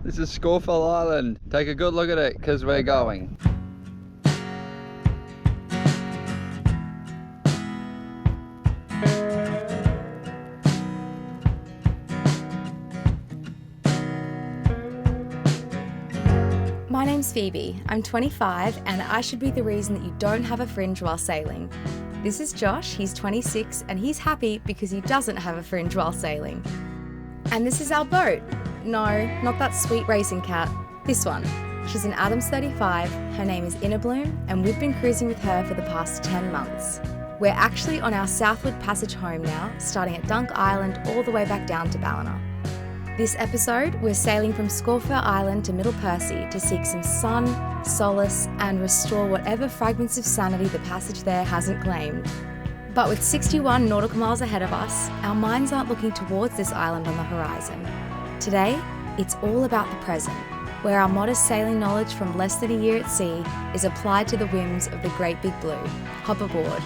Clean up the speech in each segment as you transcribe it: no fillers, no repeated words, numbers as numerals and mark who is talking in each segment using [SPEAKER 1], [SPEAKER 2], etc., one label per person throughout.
[SPEAKER 1] This is Scawfell Island. Take a good look at it, because we're going.
[SPEAKER 2] My name's Phoebe. I'm 25 and I should be the reason that you don't have a fringe while sailing. This is Josh, he's 26 and he's happy because he doesn't have a fringe while sailing. And this is our boat. No, not that sweet racing cat, this one. She's an Adams 35, her name is Bloom, and we've been cruising with her for the past 10 months. We're actually on our southward passage home now, starting at Dunk Island all the way back down to Ballina. This episode, we're sailing from Scawfell Island to Middle Percy to seek some sun, solace, and restore whatever fragments of sanity the passage there hasn't claimed. But with 61 nautical miles ahead of us, our minds aren't looking towards this island on the horizon. Today, it's all about the present, where our modest sailing knowledge from less than a year at sea is applied to the whims of the Great Big Blue. Hop aboard.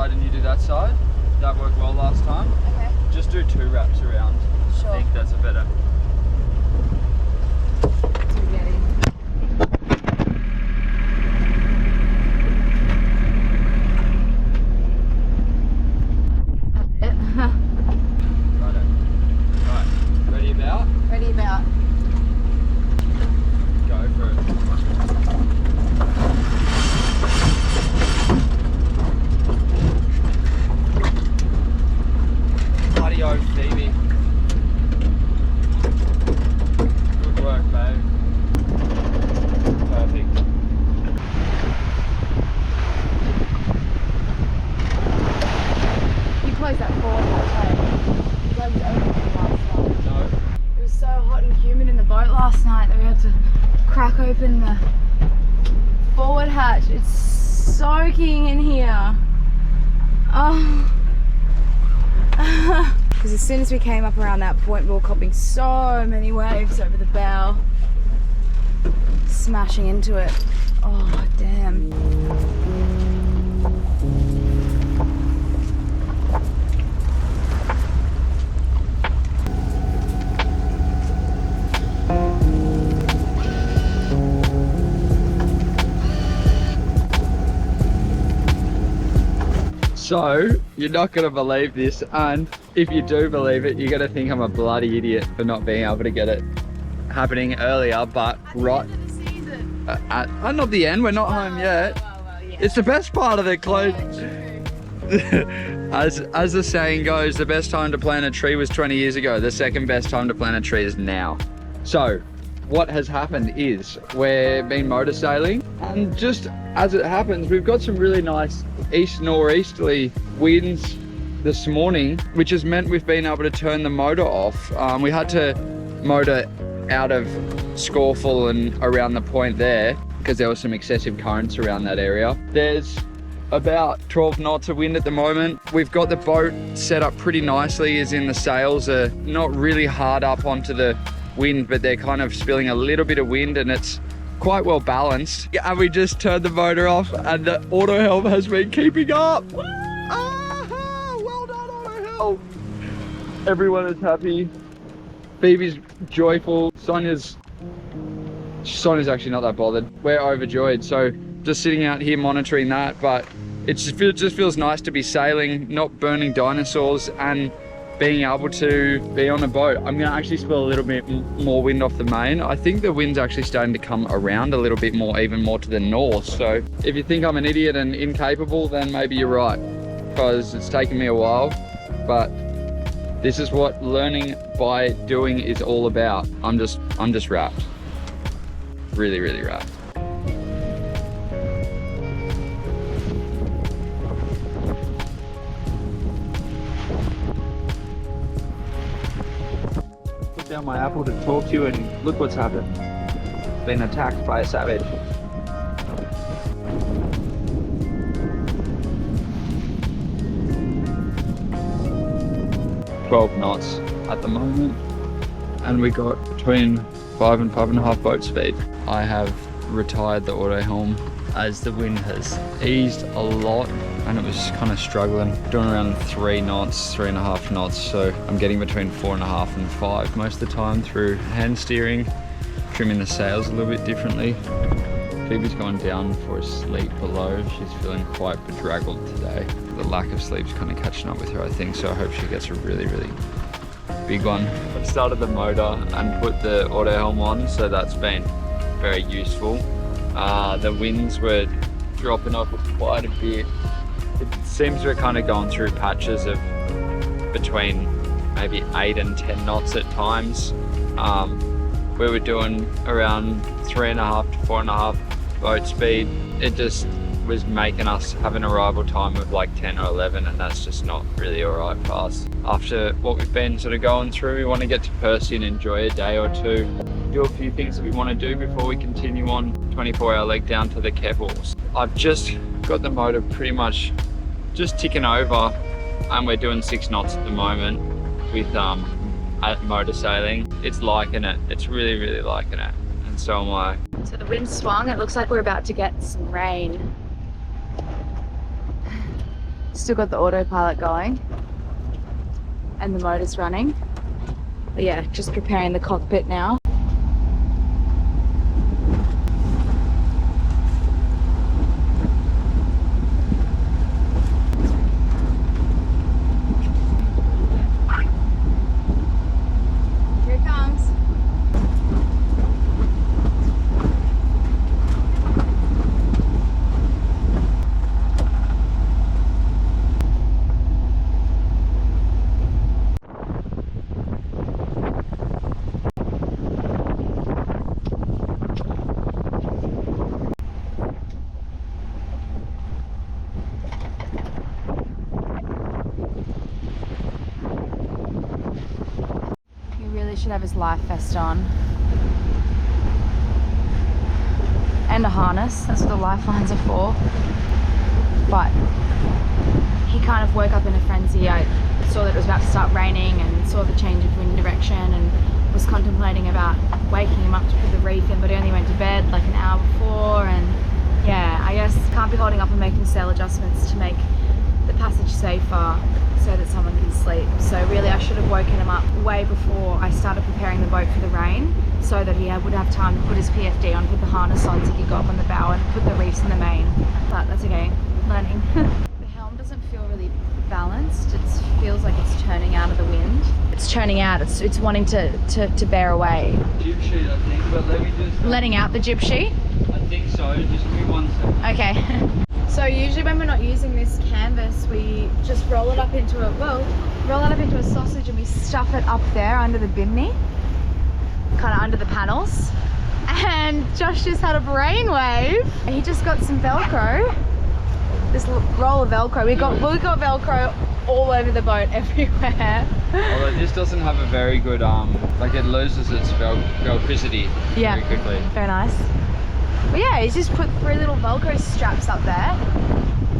[SPEAKER 1] And you do that side. That worked well last time.
[SPEAKER 2] Okay.
[SPEAKER 1] Just do 2 wraps around.
[SPEAKER 2] Sure.
[SPEAKER 1] I think that's a better.
[SPEAKER 2] Spaghetti.
[SPEAKER 1] Righto. Right. Ready about?
[SPEAKER 2] Ready about.
[SPEAKER 1] Go for it. Bloody Phoebe. Good work, babe. Perfect.
[SPEAKER 2] You closed that forward hatch, you guys opened it last night.
[SPEAKER 1] No.
[SPEAKER 2] It was so hot and humid in the boat last night that we had to crack open the forward hatch. It's soaking in here. Oh. Because as soon as we came up around that point, we were copping so many waves over the bow, smashing into it. Oh, damn.
[SPEAKER 1] So, you're not going to believe this, and if you do believe it, you're going to think I'm a bloody idiot for not being able to get it happening earlier, but right at not the end, we're not home yet.
[SPEAKER 2] Yeah.
[SPEAKER 1] It's the best part of the close. As the saying goes, the best time to plant a tree was 20 years ago. The second best time to plant a tree is now. So, what has happened is we've been motor sailing, and just as it happens, we've got some really nice east northeasterly winds this morning, which has meant we've been able to turn the motor off. We had to motor out of Scawfell and around the point there because there was some excessive currents around that area. There's about 12 knots of wind at the moment. We've got the boat set up pretty nicely, as in the sails are not really hard up onto the wind, but they're kind of spilling a little bit of wind, and it's quite well balanced. And we just turned the motor off and the auto help has been keeping up. Ah, well done, auto help. Everyone is happy. Phoebe's joyful. Sonya's actually not that bothered. We're overjoyed. So just sitting out here monitoring that, but it just feels nice to be sailing, not burning dinosaurs, and being able to be on a boat. I'm gonna actually spill a little bit more wind off the main. I think the wind's actually starting to come around a little bit more, even more to the north. So if you think I'm an idiot and incapable, then maybe you're right, because it's taken me a while, but this is what learning by doing is all about. I'm just wrapped. Really, really wrapped. Put down my apple to talk to you, and look what's happened. Been attacked by a savage. 12 knots at the moment, and we got between 5 and 5.5 boat speed. I have retired the auto helm as the wind has eased a lot, and it was kind of struggling, doing around 3 knots, 3.5 knots. So I'm getting between 4.5 and 5 most of the time through hand steering, trimming the sails a little bit differently. Phoebe's gone down for a sleep below. She's feeling quite bedraggled today. The lack of sleep's kind of catching up with her, I think, so I hope she gets a really, really big one. I've started the motor and put the auto helm on, so that's been very useful. The winds were dropping off quite a bit. It seems we're kind of going through patches of between maybe 8 and 10 knots at times. We were doing around 3.5 to 4.5 boat speed. It just was making us have an arrival time of like 10 or 11, and that's just not really alright for us. After what we've been sort of going through, we want to get to Percy and enjoy a day or two, do a few things that we want to do before we continue on 24-hour leg down to the Keppels. I've just got the motor pretty much just ticking over, and we're doing 6 knots at the moment with motor sailing. It's liking it. It's really, really liking it, and so am I.
[SPEAKER 2] So the wind swung. It looks like we're about to get some rain. Still got the autopilot going and the motor's running. But yeah, just preparing the cockpit now. Here it comes. Should have his life vest on and a harness. That's what the lifelines are for. But he kind of woke up in a frenzy. I saw that it was about to start raining and saw the change of wind direction and was contemplating about waking him up to put the reef in, but he only went to bed like an hour before. And yeah, I guess can't be holding up and making sail adjustments to make the passage safer so that someone can sleep. So really I should have woken him up way before I started preparing the boat for the rain, so that he would have time to put his PFD on, put the harness on so he could go up on the bow and put the reefs in the main. But that's okay, learning. The helm doesn't feel really balanced. It feels like it's turning out of the wind. It's turning out, it's wanting to bear away.
[SPEAKER 1] Jib sheet, I think, but let me just...
[SPEAKER 2] Letting out the jib sheet?
[SPEAKER 1] I think so, just give me 1 second.
[SPEAKER 2] Okay. So usually when we're not using this canvas, we just roll it up into a sausage and we stuff it up there under the bimini, kind of under the panels. And Josh just had a brainwave. He just got some Velcro, this roll of Velcro. We got Velcro all over the boat, everywhere.
[SPEAKER 1] Although this doesn't have a very good, like it loses its velocity very quickly.
[SPEAKER 2] Very nice. But yeah, he's just put 3 little Velcro straps up there,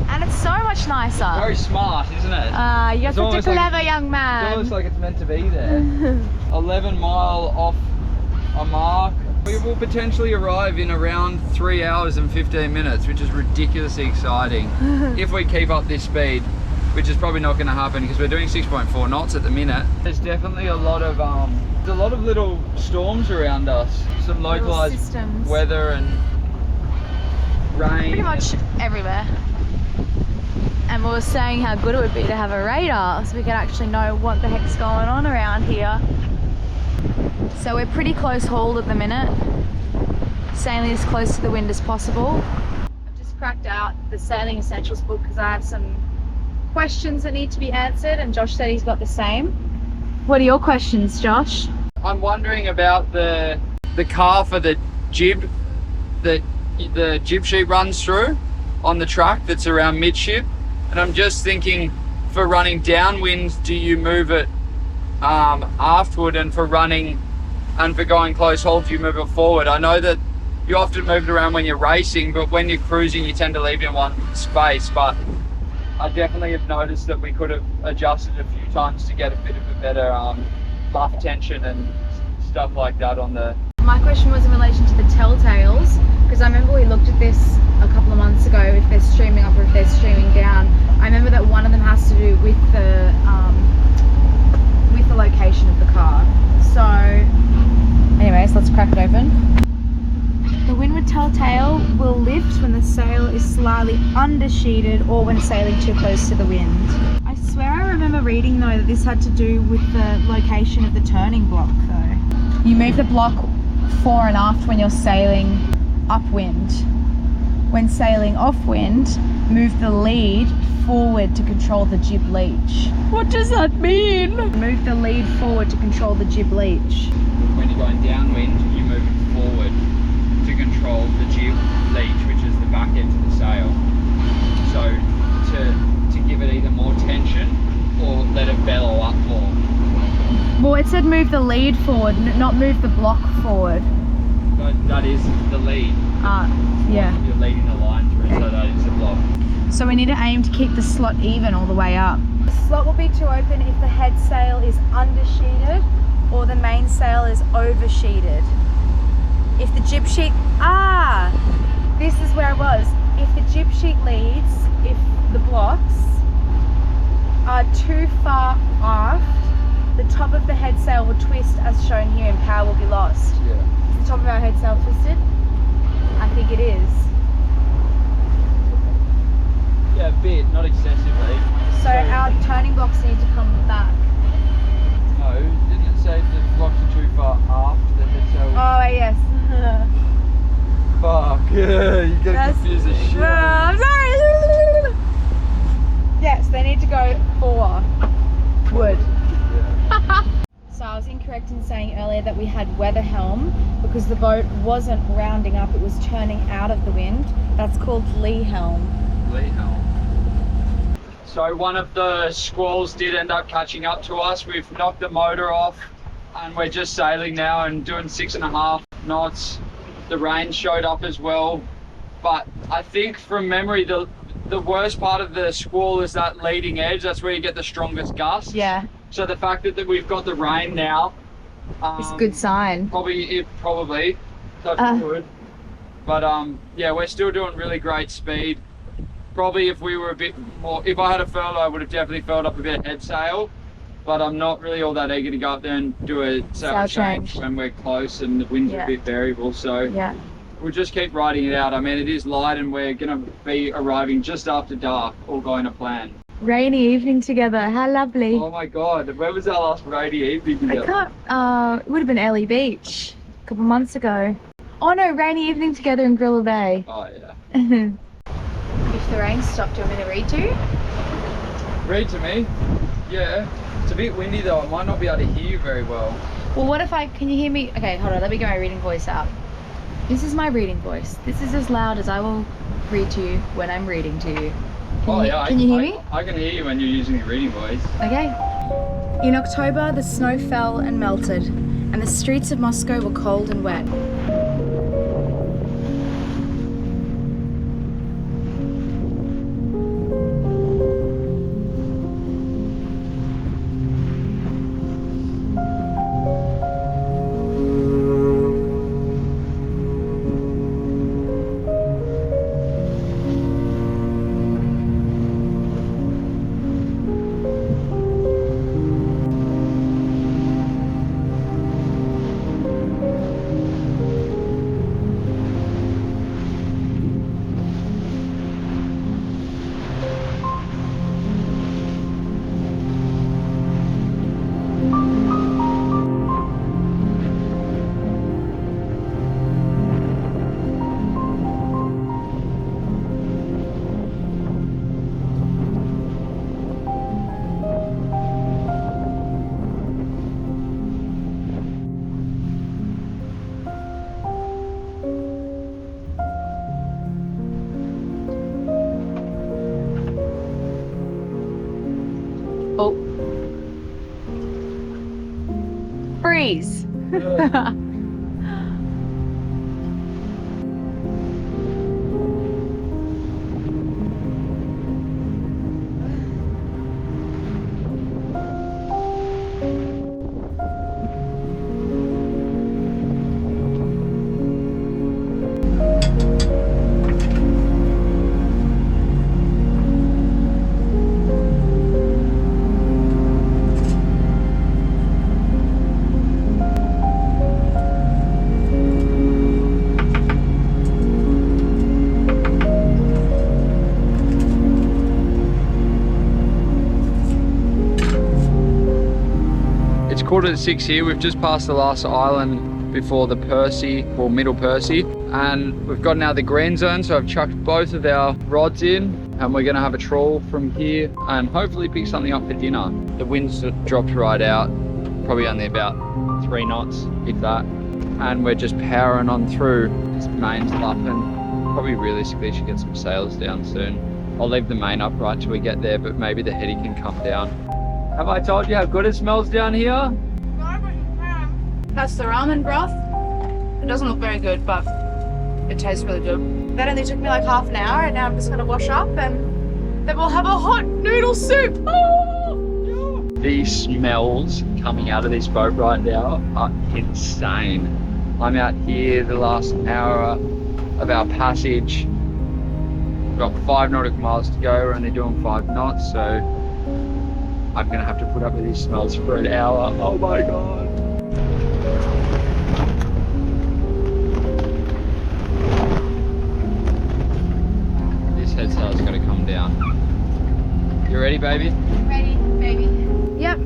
[SPEAKER 2] and it's so much nicer.
[SPEAKER 1] Very smart, isn't it?
[SPEAKER 2] You're such a clever young man.
[SPEAKER 1] It's almost like it's meant to be there. 11 mile off a mark. We will potentially arrive in around 3 hours and 15 minutes, which is ridiculously exciting if we keep up this speed, which is probably not going to happen because we're doing 6.4 knots at the minute. There's definitely a lot of little storms around us, some localized weather, and rain.
[SPEAKER 3] Pretty much everywhere. And we were saying how good it would be to have a radar so we could actually know what the heck's going on around here. So we're pretty close hauled at the minute, sailing as close to the wind as possible. I've just cracked out the Sailing Essentials book because I have some questions that need to be answered, and Josh said he's got the same. What are your questions, Josh?
[SPEAKER 1] I'm wondering about the car for the jib that the jib sheet runs through on the track that's around midship. And I'm just thinking, for running downwind, do you move it aftward, and for running and for going close haul, do you move it forward? I know that you often move it around when you're racing, but when you're cruising, you tend to leave it in one space. But I definitely have noticed that we could have adjusted a few times to get a bit of a better buff tension and stuff like that on the...
[SPEAKER 3] My question was in relation to the telltales, because I remember we looked at this a couple of months ago, if they're streaming up or if they're streaming down. I remember that one of them has to do with the location of the car. So anyways, let's crack it open. The windward telltale will lift when the sail is slightly undersheeted or when sailing too close to the wind. I swear I remember reading though that this had to do with the location of the turning block though. You move the block fore and aft when you're sailing upwind. When sailing offwind, move the lead forward to control the jib leach. What does that mean? Move the lead forward to control the jib leach.
[SPEAKER 1] When you're going downwind, you move it forward to control the jib leach, which is the back end of the sail. So to give it either more tension or let it bellow up more.
[SPEAKER 3] Well, it said move the lead forward, not move the block forward.
[SPEAKER 1] But that is the lead.
[SPEAKER 3] Yeah.
[SPEAKER 1] You're leading the line through, so that is the block.
[SPEAKER 3] So we need to aim to keep the slot even all the way up. The slot will be to open if the head sail is undersheeted or the main sail is oversheeted. If the jib sheet, this is where I was. If the jib sheet leads, if the blocks are too far aft, the top of the head sail will twist as shown here and power will be lost.
[SPEAKER 1] Yeah.
[SPEAKER 3] Is the top of our head sail twisted? I think it is.
[SPEAKER 1] Yeah, a bit, not excessively.
[SPEAKER 3] So our turning blocks need to come back.
[SPEAKER 1] No, didn't it say the blocks are too far aft? The head sail.
[SPEAKER 3] Oh yes.
[SPEAKER 1] Fuck. Yeah, you get confused as shit.
[SPEAKER 3] I'm sorry. Yes, they need to go forward.
[SPEAKER 1] Yeah.
[SPEAKER 3] So I was incorrect in saying earlier that we had weather helm because the boat wasn't rounding up, it was turning out of the wind. That's called lee helm.
[SPEAKER 1] Lee helm. So one of the squalls did end up catching up to us. We've knocked the motor off and we're just sailing now and doing 6.5 knots. The rain showed up as well. But I think from memory, the worst part of the squall is that leading edge. That's where you get the strongest gusts.
[SPEAKER 3] Yeah.
[SPEAKER 1] So the fact that we've got the rain now,
[SPEAKER 3] It's a good sign.
[SPEAKER 1] Probably, touch wood. But yeah, we're still doing really great speed. Probably if we were a bit more, if I had a furl, I would have definitely furled up a bit of head sail. But I'm not really all that eager to go up there and do a sail change when we're close and the wind's a bit variable. So
[SPEAKER 3] yeah,
[SPEAKER 1] we'll just keep riding it out. I mean, it is light and we're going to be arriving just after dark, all going to plan.
[SPEAKER 3] Rainy evening together, how lovely.
[SPEAKER 1] Oh my god, when was our last rainy evening together?
[SPEAKER 3] It would have been Early Beach a couple months ago. Oh no, rainy evening together in Grilla Bay.
[SPEAKER 1] Oh yeah.
[SPEAKER 3] If the rain stopped, do you want me to read to you?
[SPEAKER 1] Read to me? Yeah. It's a bit windy though, I might not be able to hear you very well.
[SPEAKER 3] Well, what if can you hear me? Okay, hold on, let me get my reading voice out. This is my reading voice. This is as loud as I will read to you when I'm reading to you. Can you hear me?
[SPEAKER 1] I can hear you when you're using your reading voice.
[SPEAKER 3] Okay. In October, the snow fell and melted, and the streets of Moscow were cold and wet. breeze.
[SPEAKER 1] It's 5:45 here. We've just passed the last island before the Percy, or Middle Percy, and we've gotten out of the green zone, so I've chucked both of our rods in, and we're gonna have a trawl from here and hopefully pick something up for dinner. The wind's dropped right out, probably only about 3 knots, if that, and we're just powering on through. This main's up, and probably realistically should get some sails down soon. I'll leave the main up right till we get there, but maybe the heady can come down. Have I told you how good it smells down here?
[SPEAKER 3] That's the ramen broth. It doesn't look very good, but it tastes really good. That only took me like half an hour, and now I'm just gonna wash up and then we'll have a hot noodle soup. Oh!
[SPEAKER 1] These smells coming out of this boat right now are insane. I'm out here the last hour of our passage. We've got 5 nautical miles to go. We're only doing 5 knots, so I'm gonna have to put up with these smells for an hour. Oh my God. This head sail's gotta come down. You ready, baby?
[SPEAKER 3] Ready, baby. Yep.